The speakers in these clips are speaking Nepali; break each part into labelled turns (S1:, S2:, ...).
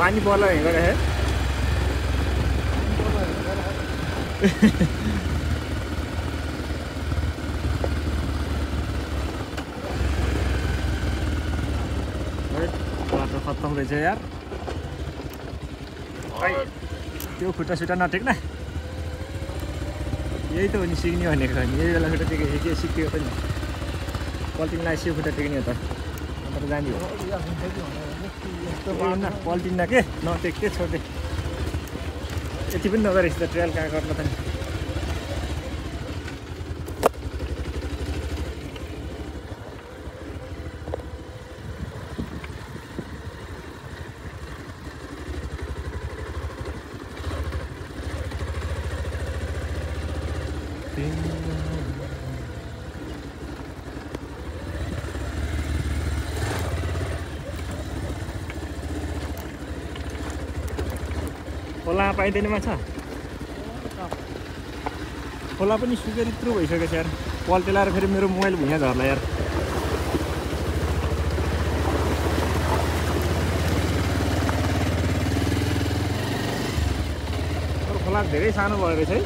S1: पानी पर्ला हिँडेर है बाटो खत्तम रहेछ यार त्यो खुट्टा सुट्टा नटेक्न यही त हो नि सिक्ने भनेको नि यही बेला खुट्टा टेकेको के सिकेको त नि पल्टिन लगाएपछि खुट्टा टेक्ने हो त अन्त जाने हो पल्टिन्न के नटेक के छोडे यति पनि नगरेछ त ट्रायल कहाँ गर्न त नि खोला पाइँदैन माछा खोला पनि सुकेर यत्रो भइसकेको छ यार पल्टे लाएर फेरि मेरो मोबाइल भुइँया झर्ला यार खोला धेरै सानो भयो रहेछ है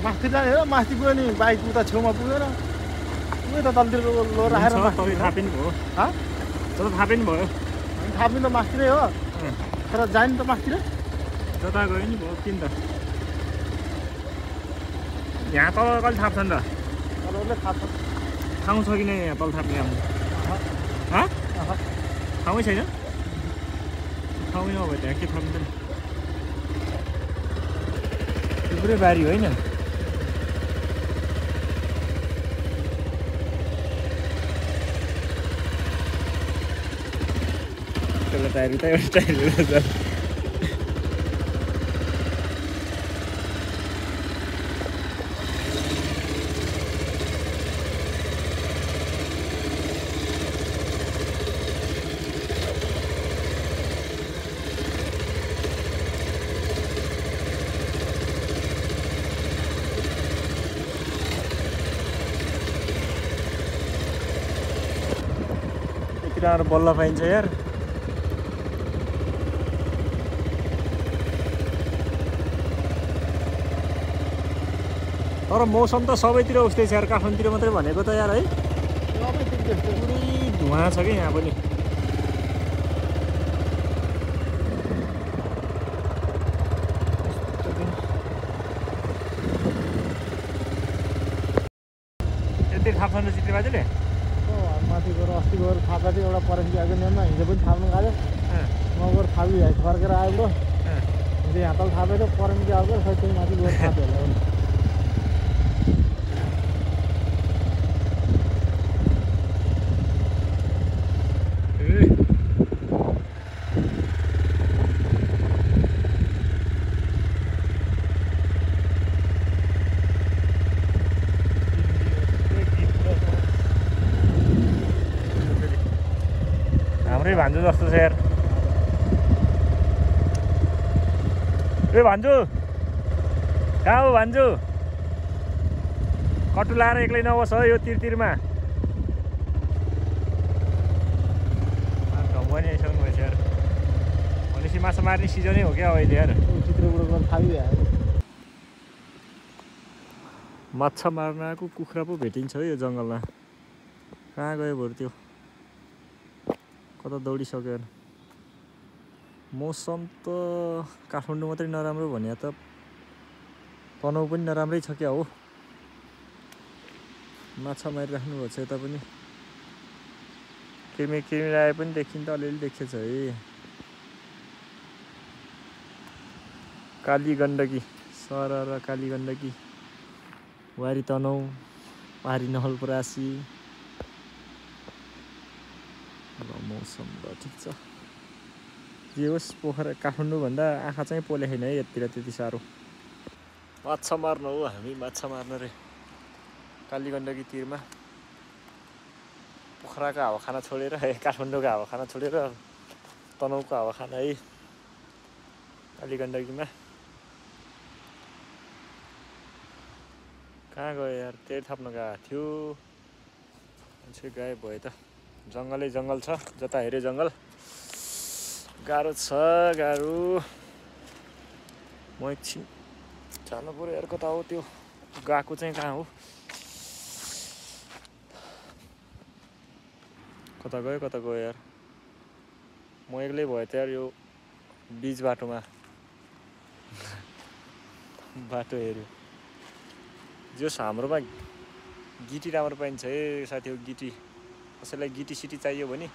S2: माथि जाने हो माथि गयो नि बाइक उता छेउमा पुगेर उयो त तलतिर लो राखेर
S1: थाहा पनि भयो तर थाहा पनि भयो
S2: थाहा पनि त माथितिरै हो तर जाने त माथितिर
S1: जता गयो नि भयो किन त यहाँ तल कहिले थाप्छ नि त
S2: अरूले थाहा छ
S1: ठाउँ छ कि नै यहाँ तल थाप्ने हाम्रो ठाउँै छैन ठाउँै नभए त्यहाँ के थाप्छ नि त्यो पुरै बारी होइन टायर उता एउटा टायर रहेछ यति राम्रो बल्ल पाइन्छ यार तर मौसम त सबैतिर उस्तै छ यार काठमाडौँतिर मात्रै भनेको त यार है पुरै धुवा छ कि यहाँ पनि यति थाहा छैन चित्री बाजेले
S2: माथि गएर अस्ति गएर थाहा थियो एउटा परेन्सी आएको नियममा हिजो पनि थाप्नु गयो म गएर थापी फर्केर आयो हिजो यहाँ तल थापेको परेन्सी आएको खै त्यही माथि गएर थाप्यो होला
S1: भान्जु जस्तो छ यार ए भान्जु कहाँ हो भान्जु कटु लाएर एक्लै नबस है यो तिरमा ढङ्ग पनि आइसक्नु भएछ यार भनेपछि माछा मार्ने सिजनै हो क्या अहिले यार माछा मार्न आएको कुखुरा पो भेटिन्छ है यो जङ्गलमा कहाँ गयो बरु त्यो कता दौडिसक्यो मौसम त काठमाडौँ मात्रै नराम्रो भने त तनहुँ पनि नराम्रै छ क्या हो माछा मारिराख्नु भएको छ यता पनि किर्मी आए पनि देखिन्छ अलिअलि देखिन्छ है काली गण्डकी सरर काली गण्डकी वारी तनहुँ पारी नवलपरासी मौसम त ठिक छ जे होस् पोखरा काठमाडौँ भन्दा आँखा चाहिँ पोले छैन है यतितिर त्यति साह्रो माछा मार्न हो हामी माछा मार्न रे काली गण्डकी तिरमा पोखराको हावा खाना छोडेर काठमाडौँको हावा खाना छोडेर तनहुँको हावा खाना है काली गण्डकीमा कहाँ गयो यार तेल थप्न गएको थियो मान्छे गायब भयो त जङ्गलै जङ्गल छ जता हेरे जङ्गल गाह्रो छ गाह्रो म एकछिन जानु पऱ्यो यार कता हो त्यो गएको चाहिँ कहाँ हो कता गयो यार म एक्लै भयो त यार यो बीच बाटोमा बाटो हेऱ्यो जोस् हाम्रोमा गिटी राम्रो पाइन्छ है साथी हो गिटी कसैलाई गिटी सिटी चाहियो भने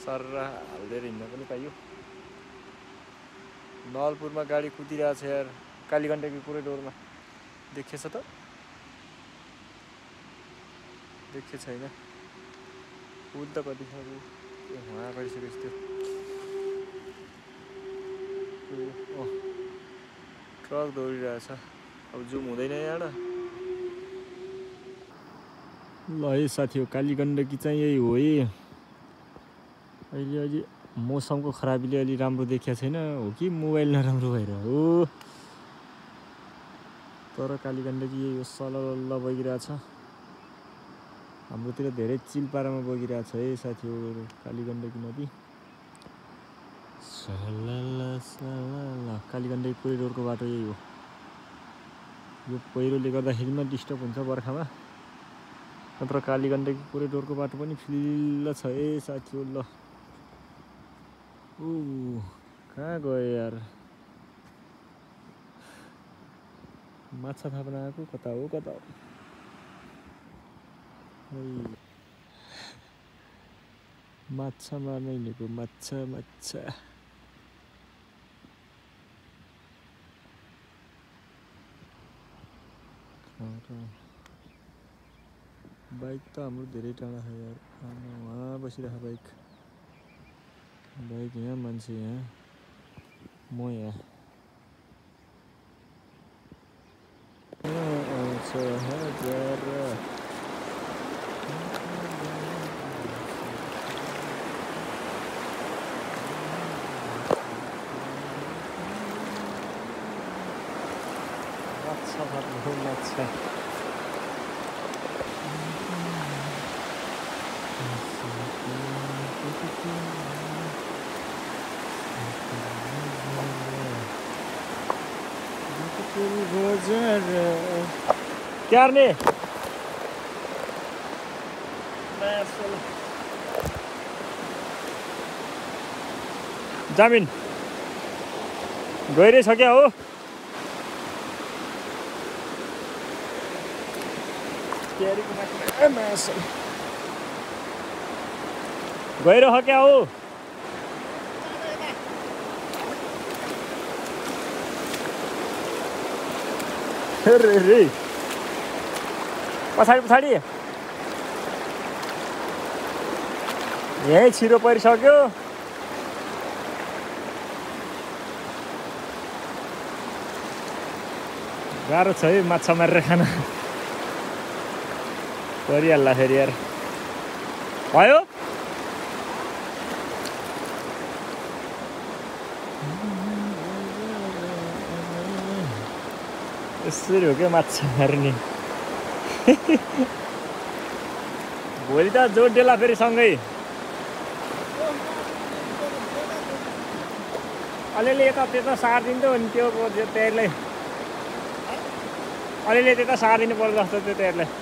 S1: सर हालिदिएर हिँड्न पनि पाइयो नलपुरमा गाडी कुदिरहेको छ यार कालीगण्डकी पुरै डोरमा देखेछ त देखे छैन पुल त कति छ उहाँ गरिसकेछ त्यो ट्रक दौडिरहेछ अब जुम हुँदैन यहाँ ल है साथी हो कालीगण्डकी चाहिँ यही हो है अहिले मौसमको खराबीले अलि राम्रो देखिया छैन हो कि मोबाइल नराम्रो भएर हो तर कालीगण्डकी यही हो सलल्ल बगिरहेछ हाम्रोतिर धेरै चिल पारामा बगिरहेछ है साथी हो कालीगण्डकी नदी सलल्ल कालीगण्डकी कोरिडोरको बाटो यही हो यो पहिरोले गर्दाखेरिमा डिस्टर्ब हुन्छ बर्खामा नत्र कालीगण्डकी कोरिडोरको बाटो पनि फिल्ल छ है साथी हो ल कहाँ गयो यार माछा थाप्न आएको कता हो माछा मार्न हिँडेको माछा बाइक त हाम्रो धेरै टाढा छ यार वहाँ बसिरहेको बाइक यहाँ मान्छे यहाँ म यहाँ माछा क्या रे जामिन गइरहेछ क्या हो गइरह क्या हो रे पछाडि यहीँ छिरो परिसक्यो गाह्रो छ है माछा मारेर खान परिहाल्ला फेरि यार भयो यसरी हो क्या माछा मार्ने भोलि त जोड्देला फेरि सँगै अलिअलि यता त्यता सारिदिन्थ्यो अनि त्यो तयारीलाई अलिअलि त्यता सारिदिनु पर्छ जस्तो त्यो तयारीलाई